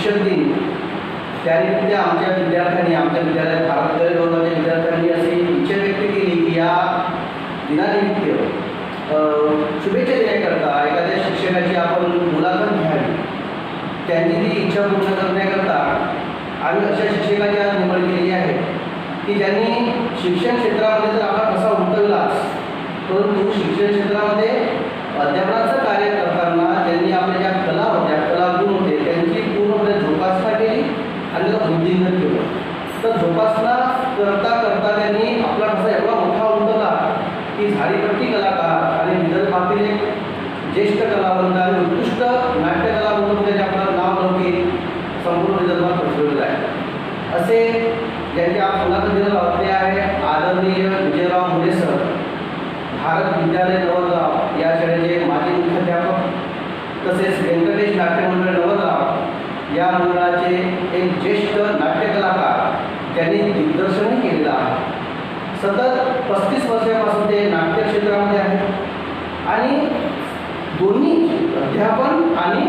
शिक्षक दिन त्यानिमित्त आमच्या विद्यार्थ्यांनी आमच्या विद्यालयात भारत गौरवाच्या विद्यार्थ्यांनी अशी इच्छा व्यक्त केली की या दिनानिमित्त शुभेच्छा देण्याकरता एखाद्या शिक्षकाची आपण मुलाखत घ्यावी, त्यांची ती इच्छा पूर्ण करण्याकरता आणि अशा शिक्षकाची आज निवड केलेली आहे की ज्यांनी शिक्षण क्षेत्रामध्ये तर आपला कसा उमटवलाच, परंतु शिक्षण क्षेत्रामध्ये अध्यापनाचं कार्य करताना त्यांनी आपल्या ज्या कला होत्या, कलागुण होते, त्यांची पूर्णपणे जोपासना केली आणि त्याला वृद्धिंगत केलं. तर जोपासना करता करता त्यांनी आपला कसा एवढा मोठा उमटवला की झाडीपट्टी कलाकार आणि विदर्भातील एक ज्येष्ठ कलावंत आणि उत्कृष्ट नाट्यकला म्हणून त्याचे आपलं नाव लौकिक संपूर्ण विदर्भात पसरवलेलं आहे. असे ज्यांची आज मुलाखतीला लावले आहे आदरणीय विजयराव मुले सर, भारत विद्यालय नवरगाव या शाळेचे माजी मुख्याध्यापक, तसेच व्यंकटेश नाट्य मंडळ नवरगाव या मंडळाचे एक ज्येष्ठ नाट्यकलाकार त्यांनी दिग्दर्शनही केलेलं आहे. सतत 35 वर्षापासून ते नाट्य क्षेत्रामध्ये आहेत आणि दोन्ही अध्यापन आणि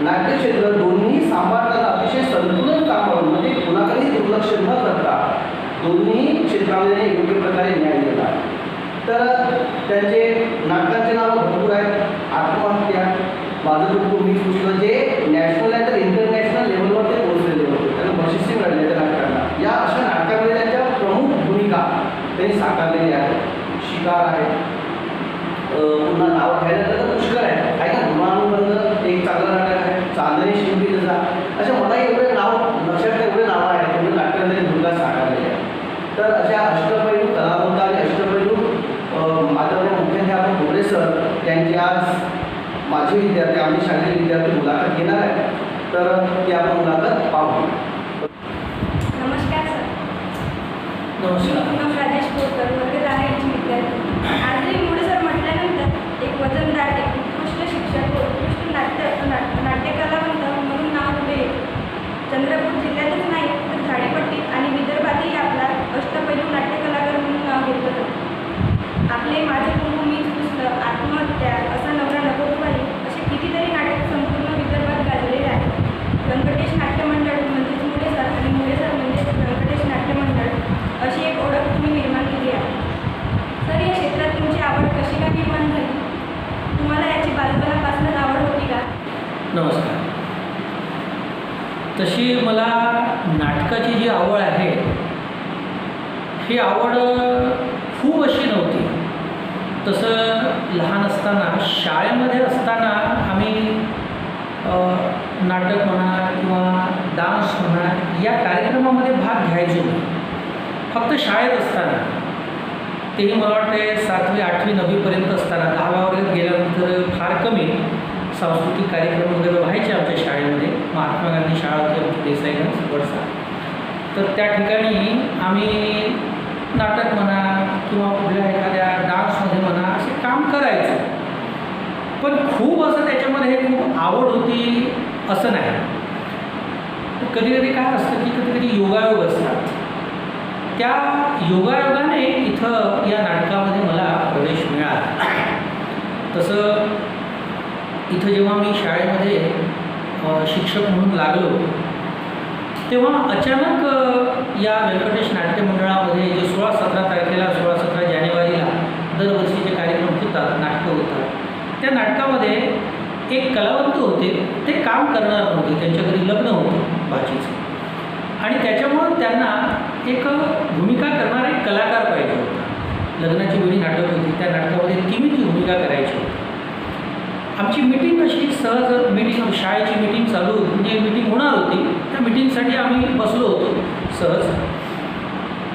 नाट्यक्षेत्र दोन्ही सांभाळताना अतिशय संतुलन कामावून म्हणजे कुणाकडेही दुर्लक्ष न करता दोन्ही क्षेत्रामध्ये योग्य प्रकारे न्याय दिला. तर त्यांचे नाटकांचे नावं भरपूर आहेत. आत्महत्या, माझं दुःख मी पुस्तक जे नॅशनल आहे तर इंटरनॅशनल लेवलवर ते पोहोचलेले होते, त्यांना बक्षिसे मिळाली त्या नाटकांना. या अशा नाटकामध्ये त्यांच्या प्रमुख भूमिका त्यांनी साकारलेली आहे. शिकार आहे, पुन्हा नाव घ्यायला तर पुष्कळ आहे ना, गुणानुबंध एक चांगलं नाटक आहे, चांदणी शिंपी तसा, अशा मला एवढे नाव लक्षात एवढे नावं आहेत तेवढे नाटकामध्ये भूमिका साकारलेली आहे. तर अशा अष्टपैलू कलावंत आणि अष्टपैलू माधवने मुख्याध्यापक भोगले सर यांची आज माझे विद्यार्थी आम्ही शाळेचे विद्यार्थी मुलाखत घेणार आहे. तर ती आपण मुलाखत पाहू. नमस्कार सर. नमस्कार. मी राजेश पोरकर, वर्ग 10 विद्यार्थी. आजही मुळे सर म्हटल्यानंतर एक वजनदार, एक उत्कृष्ट शिक्षक, उत्कृष्ट नाट्यकलावंत म्हणून नाव पुढे येते. चंद्रपूर जिल्ह्यातच नाही तर झाडीपट्टी आणि विदर्भातही आपला अष्टपैलू नाट्यकलाकार म्हणून नाव घेतलं जातं. आपले माझे कुंकू मीच पुस्तक, आत्महत्या, असा नवरा नको पाहिजे असे कितीतरी नाटक संपूर्ण विदर्भात गाजलेले आहेत. व्यंकटेश नाट्य मंडळ म्हणजेच मुळे सर आणि मुळे सर म्हणजेच व्यंकटेश नाट्य मंडळ अशी एक ओळख तुम्ही निर्माण केली आहे. सर, या क्षेत्रात तुमची आवड कशी काय निर्माण झाली? तुम्हाला याची बालपणापासूनच आवड होती का? नमस्कार. तशी मला नाटकाची जी आवड आहे ही आवड खूप अशी नव्हती. तसं लहान असताना शाळेमध्ये असताना आम्ही नाटक म्हणा किंवा डान्स म्हणा या कार्यक्रमामध्ये भाग घ्यायचो. फक्त शाळेत असताना, तेही मला वाटते 7वी 8वी 9वीपर्यंत असताना. 10व्या वर्गात गेल्यानंतर फार कमी सांस्कृतिक कार्यक्रम वगैरे व्हायचे आमच्या शाळेमध्ये. महात्मा गांधी शाळा होती आमची, देसाईगंज वडसा. तर त्या ठिकाणी आम्ही नाटक म्हणा किंवा कुठल्या एखाद्या डान्समध्ये म्हणा असे काम करायचं. पण खूप असं त्याच्यामध्ये हे खूप आवड होती असं नाही. कधी कधी काय असतं की कधी कधी योगायोग असतात. त्या योगायोगाने इथं या नाटकामध्ये मला प्रवेश मिळाला. तसं इथं जेव्हा मी शाळेमध्ये शिक्षक म्हणून लागलो तेव्हा अचानक या व्यंकटेश नाट्य मंडळामध्ये जे 16-17 तारखेला 16-17 जानेवारीला दरवर्षीचे कार्यक्रम होतात, नाटकं होतात, त्या नाटकामध्ये एक कलावंत होते, ते काम करणार नव्हते, त्यांच्या घरी लग्न होतं भाचीचं आणि त्याच्यामुळं त्यांना एक भूमिका करणारा एक कलाकार पाहिजे होता. लग्नाची वेळी नाटक होती, त्या नाटकामध्ये तिमीची भूमिका करायची होती. आमची मीटिंग अशी सहज मीटिंग, शाळेची मीटिंग चालू म्हणजे मीटिंग होणार होती. त्या मीटिंगसाठी आम्ही बसलो होतो. सहज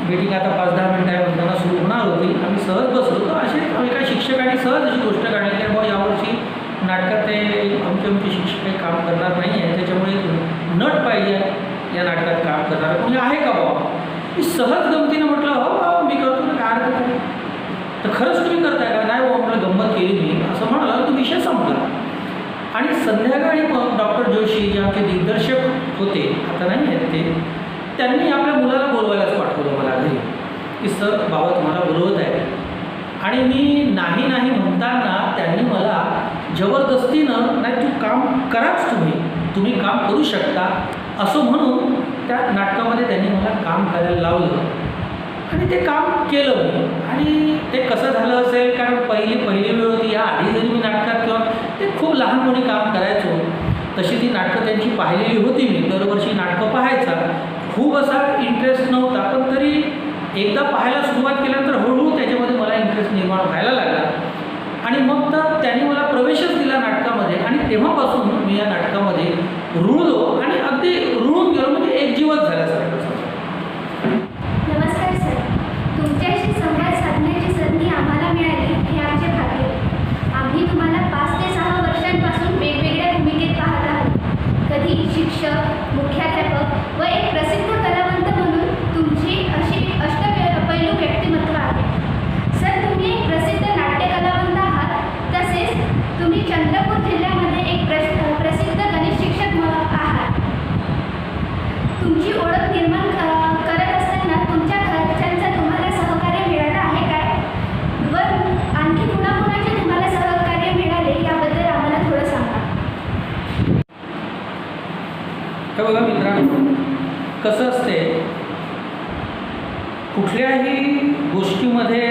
मीटिंग आता 5-10 मिनटं आहे म्हणताना सुरू होणार होती. आम्ही सहज बसलो होतो. असे एका शिक्षकाने सहज अशी गोष्ट काढली की बाबा यावर्षी नाटकात ते आमचे शिक्षक काही काम करणार नाही आहे, त्याच्यामुळे नट पाहिजे या नाटकात काम करणार म्हणजे आहे का बाबा. मी सहज गमतीनं म्हटलं हो बाबा मी करतो ना, काय हरकत आहे. तर खरंच तुम्ही करताय का? नाही बाबा म्हटलं गंमत केली मी असं म्हणाला. तो विषय संपला. आणि संध्याकाळी मग डॉक्टर जोशी जे आमचे दिग्दर्शक होते, आता नाही आहेत ते, त्यांनी आपल्या मुलाला बोलवायलाच पाठवलं मला घरी की सर बाबा तुम्हाला बोलवत आहे. आणि मी नाही नाही म्हणताना त्यांनी मला जबरदस्तीनं नाही तू काम कराच, तुम्ही तुम्ही काम करू शकता असं म्हणून त्या नाटकामध्ये त्यांनी मला काम करायला लावलं आणि ते काम केलं मी. आणि ते कसं झालं असेल, कारण पहिली वेळ होती. या आधी जरी मी नाटकात किंवा ते खूप लहानपणी काम करायचो, तशी ती नाटकं त्यांची पाहिलेली होती. मी दरवर्षी नाटकं पाहायचा. खूप असा इंटरेस्ट नव्हता, पण तरी एकदा पाहायला सुरुवात केल्यानंतर हळूहळू त्याच्यामध्ये मला इंटरेस्ट निर्माण व्हायला लागला. आणि मग तर त्यांनी मला प्रवेशच दिला नाटकामध्ये आणि तेव्हापासून मी या नाटकामध्ये रुळलो आणि अगदी रुळून गेलो, म्हणजे एक जीवच झाल्यासारखं. नमस्कार सर, तुमच्याशी संवाद साधण्याची संधी आम्हाला मिळाली हे आमचे भाग्य. आम्ही तुम्हाला 5 ते 6 वर्षांपासून वेगवेगळ्या भूमिकेत पाहत आहोत. कधी शिक्षक, मुख्याध्यापक व एक प्रसिद्ध कलावंत म्हणून तुमची अशी अष्टपैलू व्यक्तिमत्व आहे. सर, तुम्ही एक प्रसिद्ध नाट्य कलावंत आहात. तसेच तुम्ही चंद्रपूर जिल्ह्यामध्ये एक प्रसिद्ध गणित शिक्षक आहात. तुमची ओळख निर्माण करत असताना तुमच्या घरच्यांचं तुम्हाला सहकार्य मिळालं आहे काय? व आणखी कुणाकुणाचे तुम्हाला सहकार्य मिळाले याबद्दल आम्हाला थोडं सांगा. हे बघा मित्रांनो, कसं असते, कुठल्याही गोष्टीमध्ये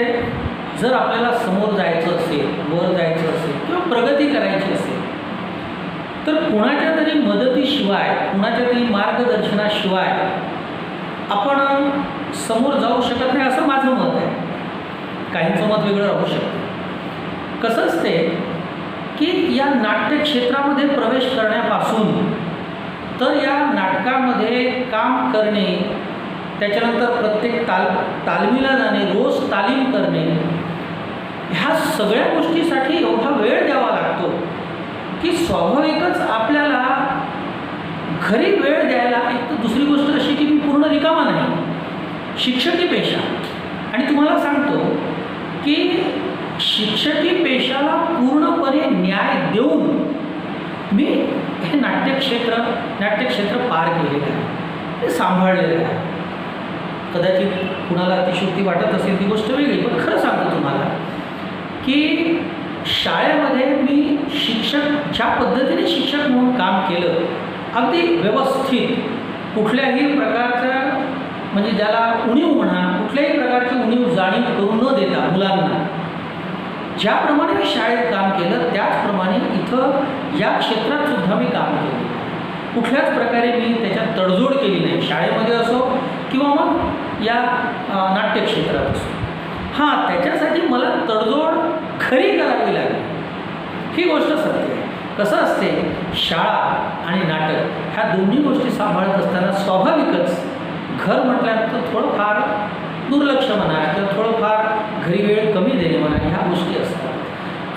जर आपल्याला समोर जायचं असेल, वर जायचं असेल किंवा प्रगती करायची असेल, तर कुणाच्या तरी मदतीशिवाय, कुणाच्या तरी मार्गदर्शनाशिवाय आपण समोर जाऊ शकत नाही, असं माझं मत आहे. काहींचं मत वेगळं राहू शकतं. कसं असते की या नाट्यक्षेत्रामध्ये प्रवेश करण्यापासून तर या नाटकामध्ये काम करणे, त्याच्यानंतर प्रत्येक तालमीला जाणे, रोज तालीम करणे, ह्या सगळ्या गोष्टीसाठी एवढा वेळ द्यावा लागतो की स्वाभाविकच आपल्याला घरी वेळ द्यायला. एक तर दुसरी गोष्ट अशी की मी पूर्ण रिकामा नाही, शिक्षकी पेशा. आणि तुम्हाला सांगतो की शिक्षकी पेशाला पूर्णपणे न्याय देऊन मी हे नाट्यक्षेत्र पार केलेलं आहे, ते सांभाळलेलं आहे. कदाचित कुणाला अतिशयोक्ती वाटत असेल ती गोष्ट वेगळी, पण खरं सांगतो तुम्हाला की शाळेमध्ये मी शिक्षक, ज्या पद्धतीने शिक्षक म्हणून काम केलं, अगदी व्यवस्थित, कुठल्याही प्रकारचं, म्हणजे ज्याला उणीव म्हणा, कुठल्याही प्रकारची उणीव जाणीव करून न देता मुलांना, ज्याप्रमाणे मी शाळेत काम केलं त्याचप्रमाणे इथं या क्षेत्रात सुद्धा मी काम केलं. कुठल्याच प्रकारे मी त्याच्यात तडजोड केली नाही, शाळेमध्ये असो किंवा मग या नाट्यक्षेत्रात असो. हां, त्याच्यासाठी मला तडजोड खरी करावी लागली, ही गोष्ट सत्य आहे. कसं असते, शाळा आणि नाटक ह्या दोन्ही गोष्टी सांभाळत असताना स्वाभाविकच घर म्हटल्यानंतर थोडंफार दुर्लक्ष म्हणा किंवा थोडंफार घरी वेळ कमी देणे म्हणा, ह्या गोष्टी असतात.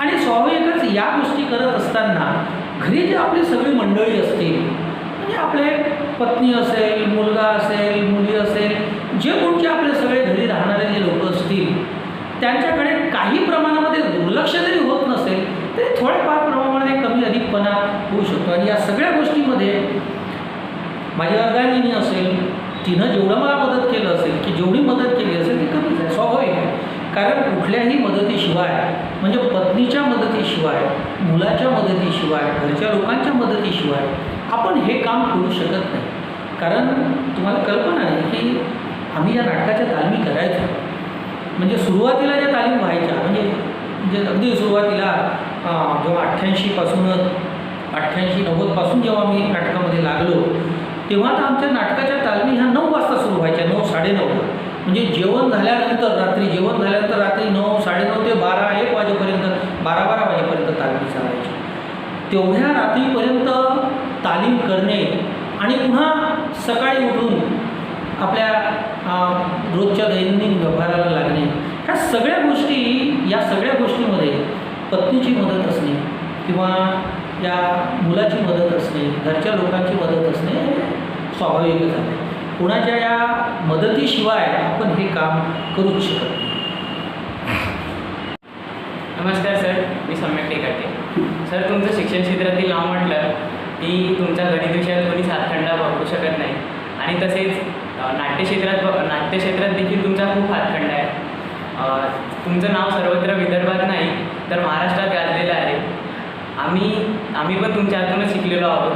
आणि स्वाभाविकच या गोष्टी करत असताना घरी जी आपली सगळी मंडळी असतील, म्हणजे आपले पत्नी असेल, मुलगा असेल, मुली असेल, जे कोणते आपले सगळे घरी राहणारे जे लोक असतील, त्यांच्याकडे काही प्रमाणामध्ये दुर्लक्ष जरी होत नसेल तरी थोड्याफार प्रमाणामध्ये कमी अधिकपणा होऊ शकतो. आणि या सगळ्या गोष्टीमध्ये माझी अर्धांगिनी असेल, तिनं जेवढं मला मदत केलं असेल, की जेवढी मदत केली असेल ती कमीच आहे, स्वाभाविक आहे. कारण कुठल्याही मदतीशिवाय, म्हणजे पत्नीच्या मदतीशिवाय, मुलाच्या मदतीशिवाय, घरच्या लोकांच्या मदतीशिवाय आपण हे काम करू शकत नाही. कारण तुम्हाला कल्पना आहे की आम्ही या नाटकाच्या तालमी करायचो, म्हणजे सुरुवातीला ज्या तालीम व्हायच्या, म्हणजे अगदी सुरुवातीला जेव्हा 88-90पासून जेव्हा मी नाटकामध्ये लागलो, तेव्हा तर आमच्या नाटकाच्या तालमी ह्या 9 वाजता सुरू व्हायच्या, 9-9:30. म्हणजे जेवण झाल्यानंतर रात्री 9, 9:30 ते 12-1 वाजेपर्यंत, 12-12 वाजेपर्यंत तालमी चालायची. तेवढ्या रात्रीपर्यंत तालीम करणे आणि पुन्हा सकाळी उठून आपल्या रोजच्या दैनंदिन व्यवहाराला लागणे, ह्या सगळ्या गोष्टीमध्ये पत्नीची मदत असणे किंवा या मुलाची मदत असणे, घरच्या लोकांची मदत असणे स्वाभाविकच आहे. कुणाच्या या मदतीशिवाय आपण हे काम करूच शकत नाही. नमस्कार सर, मी सम्यक टेकाटे. सर, तुमचं शिक्षण क्षेत्रातील नाव म्हटलं की तुमच्या गणित विषयात कोणी हातखंडा वापरू शकत नाही. आणि तसेच नाट्यक्षेत्रात देखील तुमचा खूप हातखंडा आहे. तुमचं नाव सर्वत्र विदर्भात नाही तर महाराष्ट्रात गाजलेलं आहे. आम्ही पण तुमच्या हातूनच शिकलेलो आहोत.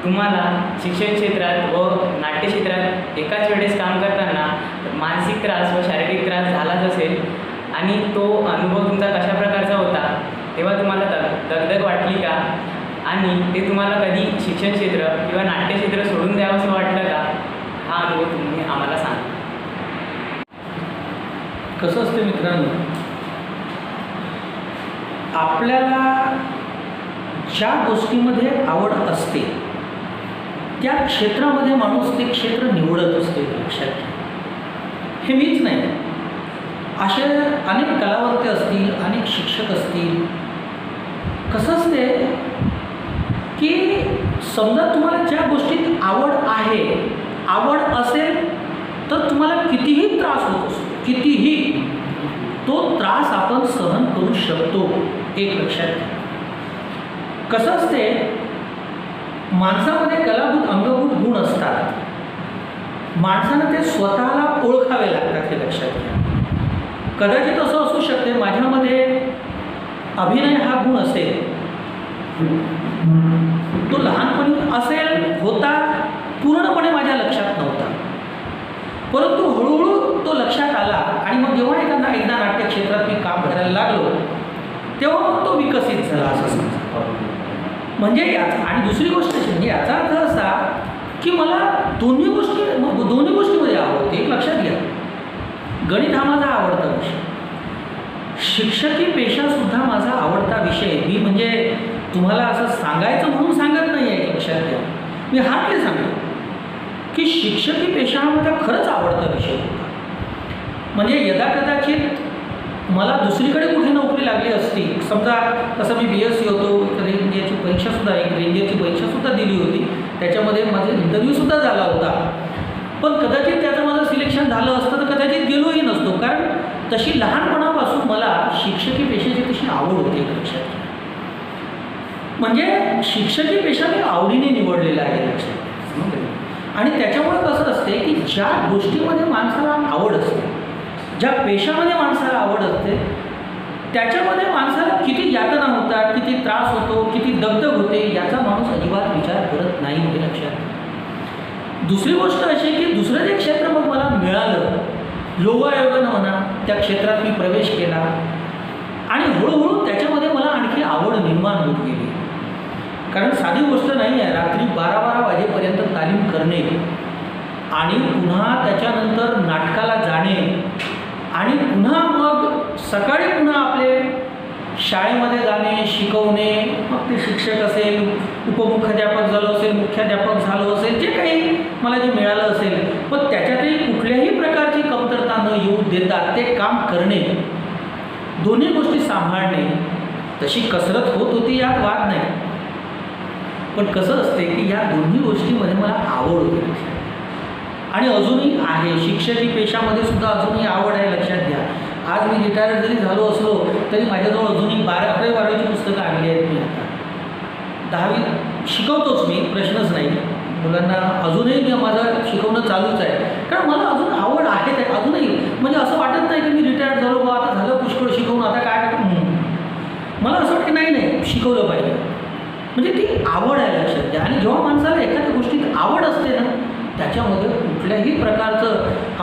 तुम्हाला शिक्षण क्षेत्रात व नाट्य क्षेत्रात एकाच वेळेस काम करताना मानसिक त्रास व शारीरिक त्रास झालाच असेल आणि तो अनुभव तुमचा कशा प्रकारचा होता, तेव्हा तुम्हाला दगदग वाटली का आणि ते तुम्हाला कधी शिक्षण क्षेत्र किंवा नाट्य क्षेत्र सोडून द्यावं असं वाटलं का, हा अनुभव तुम्ही आम्हाला सांगा. कसं असते मित्रांनो, आपल्याला ज्या गोष्टीमध्ये आवड असते त्या क्षेत्रामध्ये माणूस ते क्षेत्र निवडत असते. लक्षात घ्या, हे मीच नाही, असे अनेक कलावंत असतील, अनेक शिक्षक असतील. कसं असते की समजा तुम्हाला ज्या गोष्टीत आवड आहे, आवड असेल तर तुम्हाला कितीही त्रास होत असतो, कितीही, तो त्रास आपण सहन करू शकतो. एक लक्षात घ्या. कसं असते, माणसामध्ये कलाभूत अंगभूत गुण असतात. माणसानं ते स्वतःला ओळखावे लागतात. हे लक्षात घ्या. कदाचित असं असू शकते माझ्यामध्ये अभिनय हा गुण असेल, तो लहानपणी असेल, होता, पूर्णपणे माझ्या लक्षात नव्हता, परंतु हळूहळू तो लक्षात आला आणि मग जेव्हा एकदा नाट्य क्षेत्रात मी काम करायला लागलो तेव्हा मग तो विकसित झाला असं समजा. म्हणजे याचा, आणि दुसरी गोष्ट म्हणजे याचा अर्थ असा की मला दोन्ही गोष्टीमध्ये आवड होती. एक लक्षात घ्या, गणित हा माझा आवडता विषय, शिक्षकी पेशासुद्धा माझा आवडता विषय. मी म्हणजे तुम्हाला असं सांगायचं म्हणून सांगत नाही आहे, लक्षात घ्या, मी हार्टली सांगतो की शिक्षकी पेशा हा माझा खरंच आवडता विषय होता. म्हणजे यदाकदाचित मला दुसरीकडे कुठे नोकरी लागली असती, समजा तसं मी BSc होतो, रेंजरची परीक्षासुद्धा, एक रेंजरची परीक्षासुद्धा दिली होती, त्याच्यामध्ये माझा इंटरव्ह्यूसुद्धा झाला होता, पण कदाचित त्याचं माझं सिलेक्शन झालं असतं तर कदाचित गेलोही नसतो, कारण तशी लहानपणापासून मला शिक्षकी पेशाची तशी आवड होती. लक्षात घ्या, म्हणजे शिक्षकी पेशा मी आवडीने निवडलेला आहे. लक्षात घ्या. आणि त्याच्यामुळे कसं असते की ज्या गोष्टीमध्ये माणसाला आवड असते, ज्या पेशामध्ये माणसाला आवड असते, त्याच्यामध्ये माणसाला किती यातना होतात, किती त्रास होतो, किती दगदग होते, याचा माणूस अजिबात विचार करत नाही. हे लक्षात. दुसरी गोष्ट अशी की दुसरं जे क्षेत्र मग मला मिळालं, योगायोगानं म्हणा, त्या क्षेत्रात मी प्रवेश केला आणि हळूहळू त्याच्यामध्ये मला आणखी आवड निर्माण होत गेली. कारण साधी गोष्ट नाही आहे, रात्री 12-12 वाजेपर्यंत तालीम करणे आणि पुन्हा त्याच्यानंतर नाटकाला जाणे आणि पुन्हा मग सकाळी पुन्हा आपले शाळेमध्ये जाणे, शिकवणे, मग ते शिक्षक असेल, उपमुख्याध्यापक झालं असेल, मुख्याध्यापक झालं असेल, जे काही मला जे मिळालं असेल, पण त्याच्यातही कुठल्याही प्रकारची कमतरता न येऊ देता ते काम करणे, दोन्ही गोष्टी सांभाळणे, तशी कसरत होत होती, यात वाद नाही. पण कसं असते की या दोन्ही गोष्टीमध्ये मला आवड होती आणि अजूनही आहे. शिक्षकी पेशामध्ये सुद्धा अजूनही आवड आहे. लक्षात घ्या, आज मी रिटायर्ड जरी झालो असलो तरी माझ्याजवळ अजूनही 11वी-12वीची पुस्तकं आलेली आहेत. मी आता 10वी शिकवतोच मी, प्रश्नच नाही. मुलांना अजूनही मी माझं शिकवणं चालूच आहे, कारण मला अजून आवड आहे ते अजूनही. म्हणजे असं वाटत नाही की मी रिटायर्ड झालो, बा आता झालं पुष्कळ शिकवून, आता काय मला असं वाटतं की नाही शिकवलं पाहिजे. म्हणजे ती आवड आहे. लक्षात घ्या. आणि जेव्हा माणसाला एखाद्या गोष्टीत आवड असते ना, त्याच्यामध्ये कुठल्याही प्रकारचं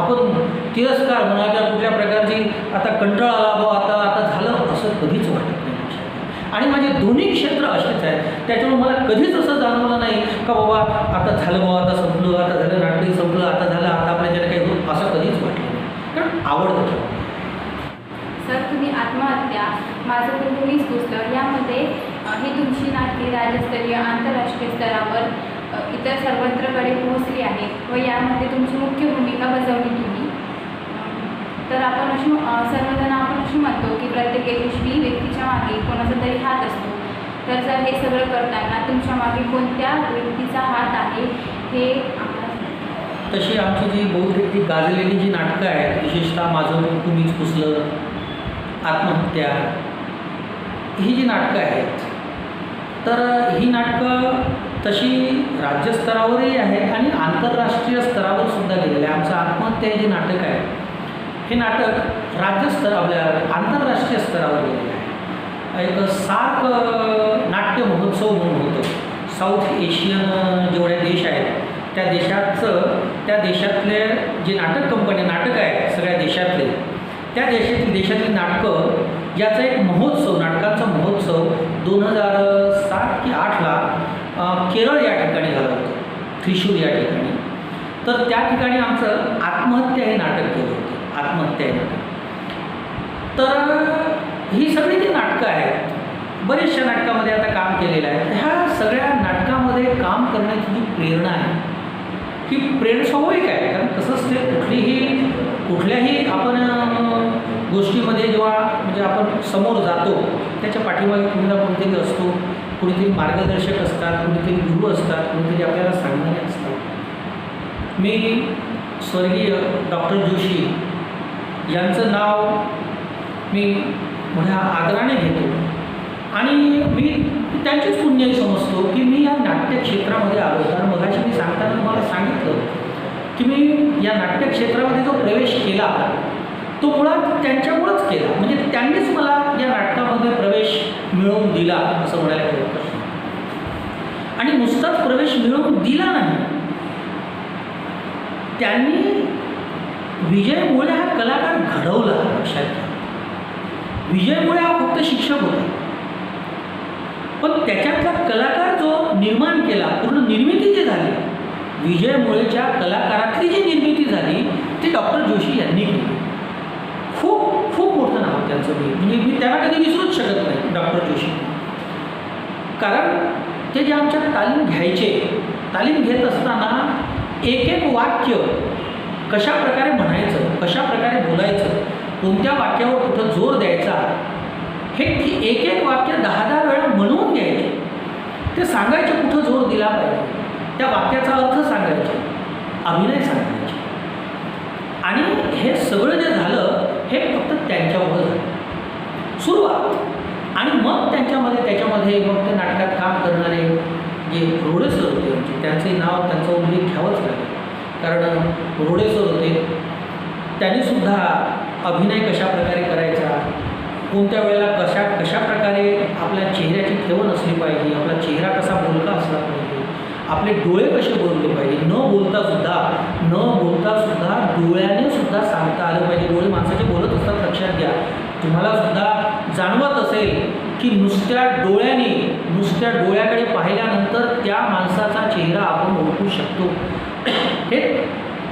आपण तिरस्कार म्हणा किंवा कुठल्या प्रकारची आता कंटाळा आला बा आता झालं असं कधीच वाटत नाही. आणि माझे दोन्ही क्षेत्र असेच आहेत, त्याच्यामुळे मला कधीच असं जाणवलं नाही का बाबा आता झालं बाबा, आता संपलं, आता झालं नाटकही संपलं, आता झालं, आता आपल्याला काही होत, असं कधीच वाटलं नाही, कारण आवड त्याच्यामध्ये. सर, तुम्ही आत्महत्या, माझं कुटुंब मीच पुस्तक, यामध्ये ही तुमची नाटके राज्यस्तरीय, आंतरराष्ट्रीय स्तरावर इतर सर्वत्रकडे पोहोचली आहेत व यामध्ये तुमची मुख्य भूमिका बजावली तुम्ही. तर आपण सर्वजण अशी म्हणतो की प्रत्येक यशस्वी व्यक्तीच्या मागे कोणाचा तरी हात असतो. तर जर हे सगळं करताना तुमच्या मागे कोणत्या व्यक्तीचा हात आहे हे तशी आमची जी बहुतेक ती गाजलेली जी नाटकं आहेत, विशेषतः माझं कुटुंब मीच पुसलं, आत्महत्या, ही जी नाटकं आहेत, तर ही नाटकं तशी राज्यस्तरावरही आहेत आणि आंतरराष्ट्रीय स्तरावर सुद्धा गेलेलं आहे. आमचं आत्महत्या हे जे नाटक आहे, हे नाटक आपल्या आंतरराष्ट्रीय स्तरावर गेलेलं आहे. एक सार्क नाट्य महोत्सव म्हणून होतं, साऊथ एशियन जेवढे देश आहेत त्या देशातले जे नाटक कंपनी नाटक आहेत सगळ्या देशातले त्या देशातली नाटकं याचा एक महोत्सव नाटकांचा महोत्सव 2007 की 8ला केरळ या ठिकाणी झालं होतं त्रिशूर या ठिकाणी. तर त्या ठिकाणी आमचं आत्महत्या हे नाटक केलं होतं आत्महत्या हे नाटक. तर ही सगळी जी नाटकं आहेत बऱ्याचशा नाटकामध्ये आता काम केलेलं आहे. ह्या सगळ्या नाटकामध्ये काम करण्याची जी प्रेरणा आहे ही प्रेरणा स्वाभाविक आहे कारण तसंच ते कुठल्याही आपण गोष्टीमध्ये जेव्हा म्हणजे आपण समोर जातो त्याच्या पाठीमागे कुणीना कोणीतरी असतो कुणीतरी मार्गदर्शक असतात कुणीतरी गुरु असतात कुणीतरी आपल्याला सांगणारे असतात. मी स्वर्गीय डॉक्टर जोशी यांचं नाव मी मोठ्या आदराने घेतो आणि मी त्यांचीच पुण्याई समजतो की मी या नाट्यक्षेत्रामध्ये आलो. कारण मगाशी मी सांगताना तुम्हाला सांगितलं की मी या नाट्यक्षेत्रामध्ये जो प्रवेश केला तो मुळात त्यांच्यामुळंच केला म्हणजे त्यांनीच मला या नाटकामध्ये प्रवेश मिळवून दिला असं म्हणायला काही हरकत नाही. आणि नुसताच प्रवेश मिळवून दिला नाही त्यांनी विजय मुळे हा कलाकार घडवला. लक्षात घ्या विजय मुळे हा फक्त शिक्षक होता पण त्याच्यातला कलाकार जो निर्माण केला पूर्ण निर्मिती जी झाली विजय मुळेच्या कलाकारातली जी निर्मिती झाली ती डॉक्टर जोशी यांनी केली. खूप खूप मोठं नाव त्यांचं म्हणजे मी त्यांना कधी विसरूच शकत नाही डॉक्टर जोशी. कारण ते जे आमच्या तालीम घ्यायचे तालीम घेत असताना एक एक वाक्य कशा प्रकारे म्हणायचं कशा प्रकारे बोलायचं कोणत्या वाक्यावर कुठं जोर द्यायचा हे एक एक वाक्य 10-10 वेळा म्हणून घ्यायचे. ते सांगायचे कुठं जोर दिला पाहिजे त्या वाक्याचा अर्थ सांगायचे अभिनय सांगायचे. आणि हे सगळं जे झालं हे फक्त त्यांच्यामुळं झालं सुरुवात. आणि मग त्याच्यामध्ये मग ते नाटकात काम करणारे जे रोडे सर होते म्हणजे त्यांचे नाव त्यांचा उल्लेख घ्यावाच लागेल कारण रोडे सर होते. त्यांनीसुद्धा अभिनय कशा प्रकारे करायचा कोणत्या वेळेला कशा प्रकारे आपल्या चेहऱ्याची ठेवण असली पाहिजे आपला चेहरा कसा बोलका असला पाहिजे आपले डोळे कसे बोलले पाहिजे न बोलता सुद्धा डोळ्याने सुद्धा सांगता आलं पाहिजे. डोळे माणसाचे बोलत असतात लक्षात घ्या. तुम्हाला सुद्धा जाणवत असेल की नुसत्या डोळ्याकडे पाहिल्यानंतर त्या माणसाचा चेहरा आपण ओळखू शकतो हे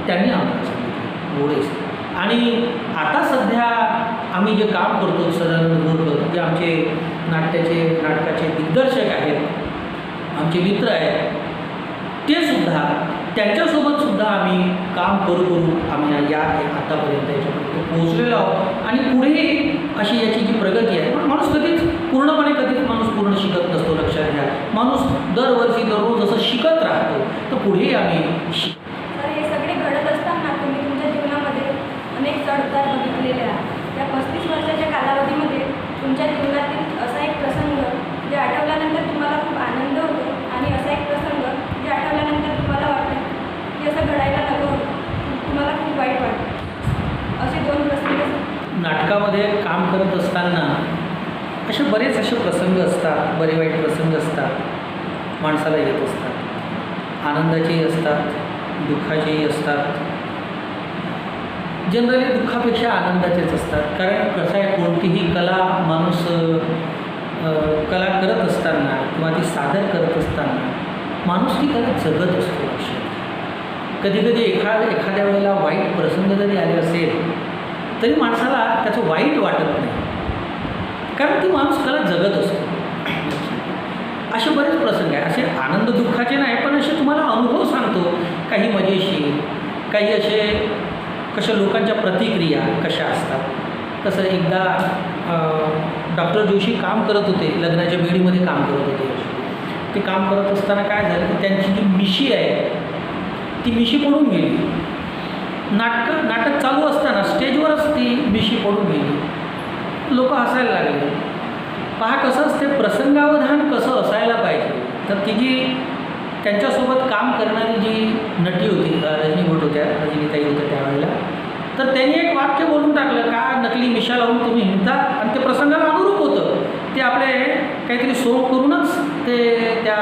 त्यांनी आम्हाला सांगितलं डोळेच. आणि आता सध्या आम्ही जे काम करतो सदानंद बोरकर जे आमचे नाटकाचे दिग्दर्शक आहेत आमचे मित्र आहेत ते सुद्धा त्यांच्यासोबत सुद्धा आम्ही काम करू आम्ही या आतापर्यंत याच्यापर्यंत पोहोचलेलो आहोत. आणि पुढेही अशी याची जी प्रगती आहे पण माणूस कधीच माणूस पूर्ण शिकत नसतो. लक्षात घ्या माणूस दरवर्षी दररोज जसं शिकत राहतो तर पुढेही आम्ही तर हे सगळे घडत असताना तुम्ही तुमच्या जीवनामध्ये अनेक चढउतार बघितलेले आहेत. या 35 वर्षाच्या कालावधीमध्ये तुमच्या जीवनातील असा एक प्रसंग जे आठवल्यानंतर तुम्हाला खूप आनंद होतो आणि असा एक प्रसंग जे आठवल्यानंतर तुम्हाला वाटतं की असं घडायला नको होतं तुम्हाला खूप वाईट वाटतं असे 2 प्रसंग. नाटकामध्ये काम करत असताना बरेच असे प्रसंग असतात बरे वाईट प्रसंग असतात माणसाला येत असतात. आनंदाचेही असतात दुःखाचेही असतात. जनरली दुःखापेक्षा आनंदाचेच असतात कारण कसं आहे कोणतीही कला माणूस कला करत असताना किंवा ती सादर करत असताना माणूस ती कला जगत असतो. लक्षात कधी एखाद्या वेळेला वाईट प्रसंग जरी आले असेल तरी माणसाला त्याचं वाईट वाटत नाही कारण ती माणूस कला जगत असतो. असे बरेच प्रसंग आहे असे आनंद दुःखाचे नाही पण असे तुम्हाला अनुभव सांगतो काही मजेशीर काही असे कशा लोकांच्या प्रतिक्रिया कशा असतात. तसं एकदा डॉक्टर जोशी काम करत होते लग्नाच्या बेडीमध्ये काम करत होते. ते काम करत असताना काय झालं की त्यांची जी मिशी आहे ती मिशी पडून गेली. नाटक चालू असताना स्टेजवरच ती मिशी पडून गेली. लोक हसायला लागले. पहा कसं असते प्रसंगावधान कसं असायला पाहिजे. तर ती जी त्यांच्यासोबत काम करणारी जी नटी होती रजनीताई होत्या त्यावेळेला तर त्यांनी एक वाक्य बोलून टाकलं का नकली मिशा लावून तुम्ही हिंडता आणि ते प्रसंगाला अनुरूप होतं. ते आपले काहीतरी सोंग करूनच ते त्या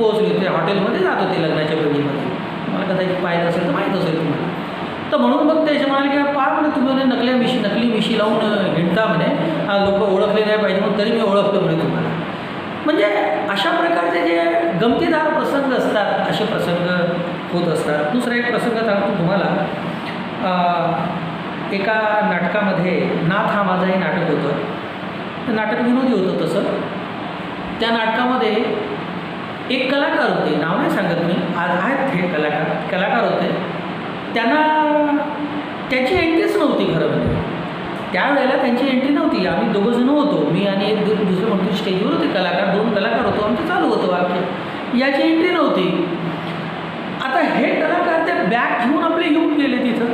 पोहोचले होते, हॉटेलमध्ये जात होते लग्नाच्या वेळीमध्ये. मला कदाचित पाहिलं असेल तर माहीत असेल तुम्हाला. तर म्हणून मग त्याचे म्हणाले की पहा म्हणे तुम्ही म्हणे नकली मिशी लावून हिंडता म्हणे, लोक ओळखले नाही पाहिजे म्हणून तरी मी ओळखलं म्हणे तुम्हाला. म्हणजे अशा प्रकारचे जे गमतीदार प्रसंग असतात असे प्रसंग होत असतात. दुसरा एक प्रसंग सांगतो तुम्हाला. एका नाटकामध्ये नाथ हा माझं हे नाटक होतं. ते नाटक विनोदी होतं तसं. त्या नाटकामध्ये एक कलाकार होते, नाव नाही सांगत मी, आज आहेत हे कलाकार होते. त्यांना त्याची एंट्रीच नव्हती खरं म्हणजे. त्यावेळेला त्यांची एंट्री नव्हती. आम्ही दोघंजणं होतो, मी आणि एक दुसरं म्हणतो स्टेजवर होते कलाकार, 2 कलाकार होतो. आमचं चालू होतं वाक्य, याची एंट्री नव्हती. आता हे कलाकार ते बॅग घेऊन आपले येऊन गेले तिथं.